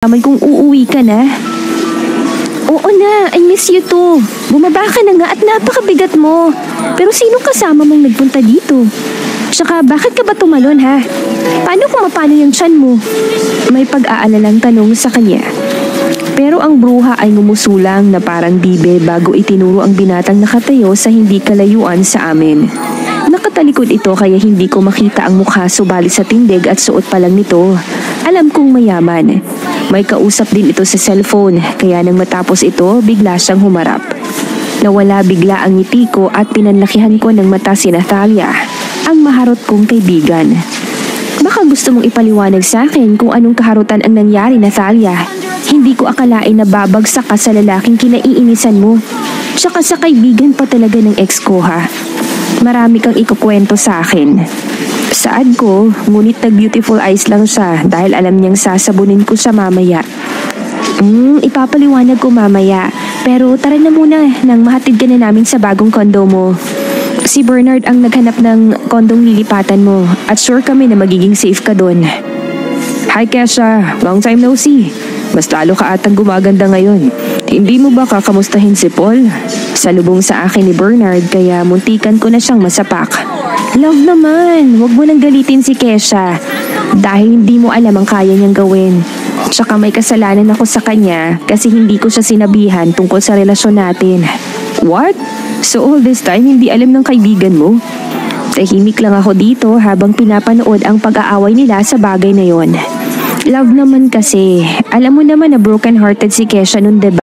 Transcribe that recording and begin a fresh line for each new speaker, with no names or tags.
Nalaman kong uuwi ka na. Oo na, I miss you too. Bumaba ka na nga at napakabigat mo. Pero sinong kasama mong nagpunta dito? Tsaka bakit ka ba tumalon ha? Paano kung mapano yung tiyan mo? May pag-aalalang tanong sa kanya. Pero ang bruha ay ngumusulang na parang bibe bago itinuro ang binatang nakatayo sa hindi kalayuan sa amin. Nakatalikod ito kaya hindi ko makita ang mukha subalit sa tindig at suot pa lang nito. Alam kong mayaman. May kausap din ito sa cellphone kaya nang matapos ito bigla siyang humarap. Nawala bigla ang ngiti ko at pinanlakihan ko ng mata si Natalia, ang maharot kong kaibigan. Baka gusto mong ipaliwanag sa akin kung anong kaharutan ang nangyari, Natalia. Hindi ko akalain na babagsak ka sa lalaking kinaiinisan mo. Tsaka sa kaibigan pa talaga ng ex ko ha. Marami kang ikukwento sa akin. Saad ko, ngunit nag-beautiful eyes lang siya dahil alam niyang sasabunin ko siya mamaya. Ipapaliwanag ko mamaya. Pero tara na muna nang mahatid ka na namin sa bagong kondo mo. Si Bernard ang naghanap ng kondong lilipatan mo at sure kami na magiging safe ka doon. Hi Kesha, long time no see. Mas lalo ka atang gumaganda ngayon. Hindi mo ba kakamustahin si Paul? Salubong sa akin ni Bernard kaya muntikan ko na siyang masapak. Love naman, wag mo nang galitin si Kesha. Dahil hindi mo alam ang kaya niyang gawin. Tsaka may kasalanan ako sa kanya kasi hindi ko siya sinabihan tungkol sa relasyon natin. What? So all this time hindi alam ng kaibigan mo? Tahimik lang ako dito habang pinapanood ang pag-aaway nila sa bagay na yon. Love naman kasi. Alam mo naman na broken hearted si Kesha nun, diba?